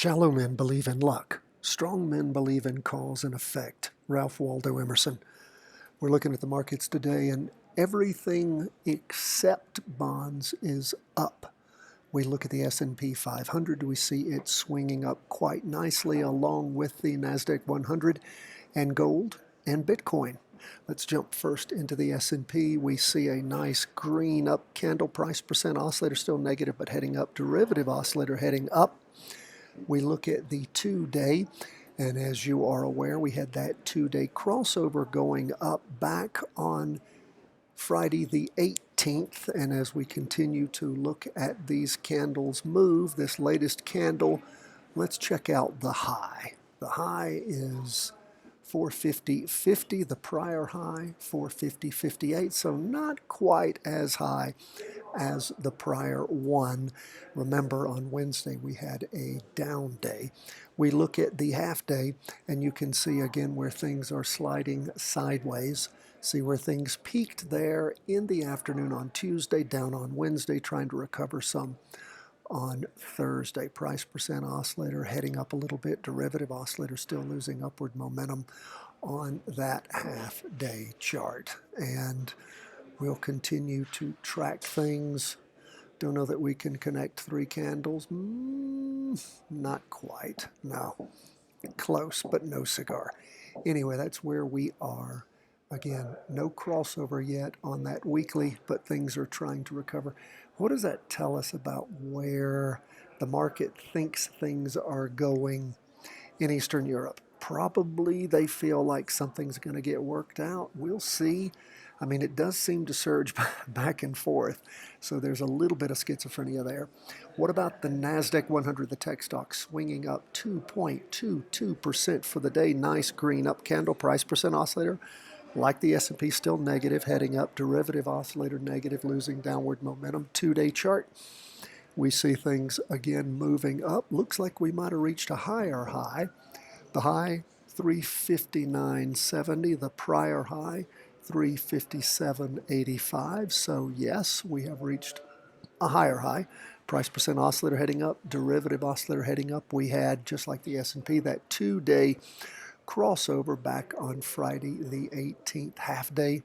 Shallow men believe in luck. Strong men believe in cause and effect. Ralph Waldo Emerson. We're looking at the markets today, and everything except bonds is up. We look at the S&P 500. We see it swinging up quite nicely along with the Nasdaq 100 and gold and Bitcoin. Let's jump first into the S&P. We see a nice green up candle, price percent oscillator still negative but heading up, derivative oscillator heading up. We look at the 2-day, and as you are aware, we had that 2-day crossover going up back on Friday the 18th, and as we continue to look at these candles move, this latest candle, let's check out the high. The high is 450.50, the prior high 450.58, so not quite as high as the prior one. Remember, on Wednesday we had a down day. We look at the half day, and you can see again where things are sliding sideways. See where things peaked there in the afternoon on Tuesday, down on Wednesday, trying to recover some on Thursday. Price percent oscillator heading up a little bit. Derivative oscillator still losing upward momentum on that half-day chart. And we'll continue to track things. Don't know that we can connect 3 candles. Not quite. No. Close, but no cigar. Anyway, that's where we are. Again, no crossover yet on that weekly, but things are trying to recover. What does that tell us about where the market thinks things are going in Eastern Europe? Probably they feel like something's going to get worked out. We'll see. I mean, it does seem to surge back and forth, so there's a little bit of schizophrenia there. What about the Nasdaq 100, the tech stock, swinging up 2.22% for the day? Nice green up candle, price percent oscillator. Like the S&P, still negative, heading up. Derivative oscillator negative, losing downward momentum. 2-day chart, we see things again moving up. Looks like we might have reached a higher high. The high, 359.70. The prior high, 357.85. So yes, we have reached a higher high. Price percent oscillator heading up. Derivative oscillator heading up. We had, just like the S&P, that 2-day crossover back on Friday the 18th, half day.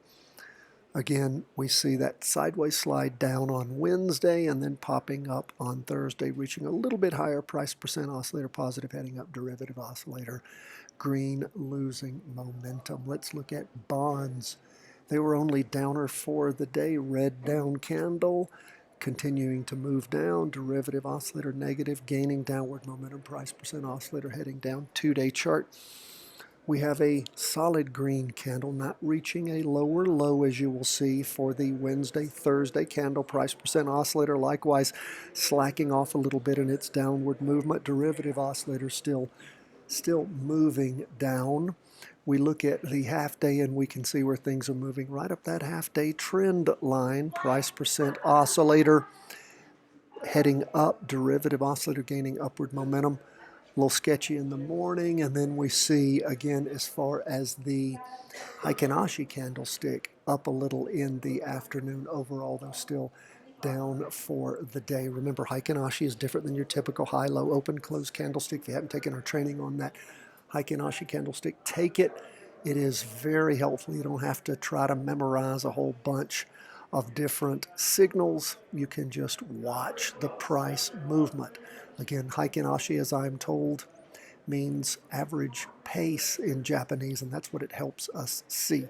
Again, we see that sideways slide down on Wednesday and then popping up on Thursday, reaching a little bit higher. Price percent oscillator positive, heading up. Derivative oscillator green, losing momentum. Let's look at bonds. They were only downer for the day. Red down candle, continuing to move down. Derivative oscillator negative, gaining downward momentum. Price percent oscillator heading down. 2-day chart. We have a solid green candle, not reaching a lower low, as you will see for the Wednesday, Thursday candle. Price percent oscillator likewise slacking off a little bit in its downward movement. Derivative oscillator still moving down. We look at the half day, and we can see where things are moving right up that half day trend line. Price percent oscillator heading up. Derivative oscillator gaining upward momentum. A little sketchy in the morning, and then we see again as far as the Heikin Ashi candlestick up a little in the afternoon. Overall, though, still down for the day. Remember, Heikin Ashi is different than your typical high, low, open, close candlestick. If you haven't taken our training on that Heikin Ashi candlestick, take it. It is very helpful. You don't have to try to memorize a whole bunch of different signals. You can just watch the price movement. Again, Heikin Ashi, as I'm told, means average pace in Japanese, and that's what it helps us see.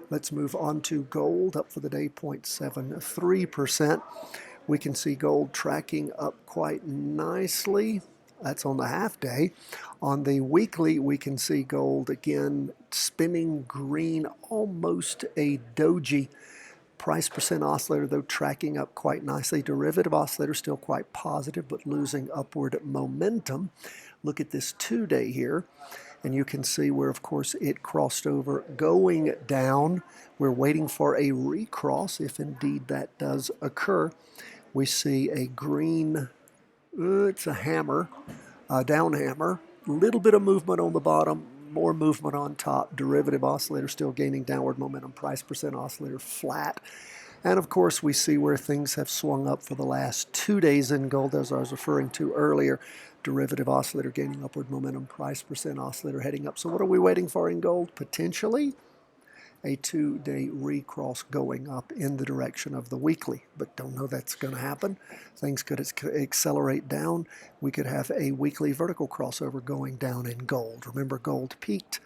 Let's move on to gold, up for the day 0.73%. We can see gold tracking up quite nicely. That's on the half day. On the weekly, we can see gold again spinning green, almost a doji. Price percent oscillator, though, tracking up quite nicely. Derivative oscillator still quite positive, but losing upward momentum. Look at this 2-day here, and you can see where, of course, it crossed over going down. We're waiting for a recross, if indeed that does occur. We see a green, it's a hammer, a down hammer. A little bit of movement on the bottom, more movement on top. Derivative oscillator still gaining downward momentum. Price percent oscillator flat. And of course, we see where things have swung up for the last 2 days in gold, as I was referring to earlier. derivative oscillator gaining upward momentum, price percent oscillator heading up. So what are we waiting for in gold? Potentially a 2-day recross going up in the direction of the weekly, but don't know that's going to happen. Things could accelerate down. We could have a weekly vertical crossover going down in gold. Remember, gold peaked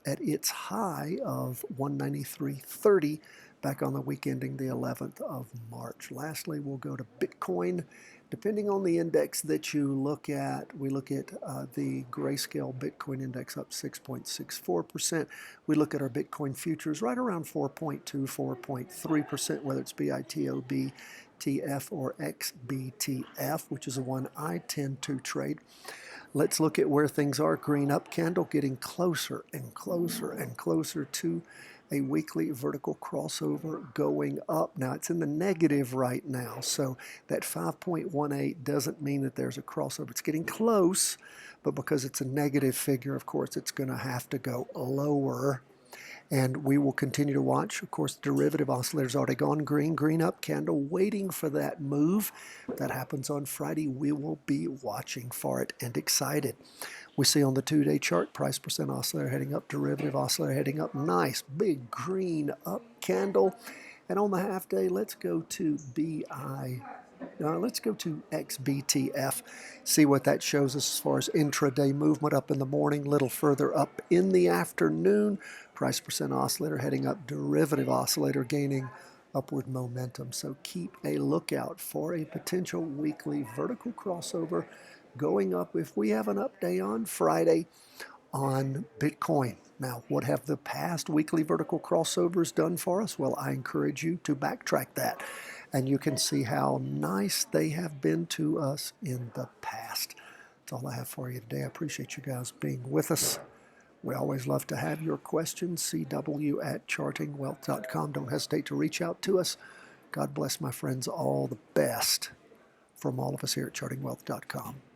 at its high of 193.30 back on the week ending the 11th of March. Lastly, we'll go to Bitcoin. Depending on the index that you look at, we look at the Grayscale Bitcoin index up 6.64%. We look at our Bitcoin futures right around 4.2, 4.3%, whether it's BITOB, TF, or XBTF, which is the one I tend to trade. Let's look at where things are. Green up candle getting closer and closer and closer to a weekly vertical crossover going up. Now it's in the negative right now, so that 5.18 doesn't mean that there's a crossover. It's getting close, but because it's a negative figure, of course, it's going to have to go lower. And we will continue to watch. Of course, derivative oscillators already gone green, green up candle, waiting for that move. If that happens on Friday, we will be watching for it and excited. We see on the 2-day chart, price percent oscillator heading up, derivative oscillator heading up. Nice, big green up candle. And on the half day, let's go to let's go to XBTF, see what that shows us as far as intraday movement up in the morning, little further up in the afternoon. Price percent oscillator heading up, derivative oscillator gaining upward momentum. So keep a lookout for a potential weekly vertical crossover going up if we have an update on Friday on Bitcoin. Now, what have the past weekly vertical crossovers done for us? Well, I encourage you to backtrack that, and you can see how nice they have been to us in the past. That's all I have for you today. I appreciate you guys being with us. We always love to have your questions. cw@chartingwealth.com. Don't hesitate to reach out to us. God bless, my friends. All the best from all of us here at chartingwealth.com.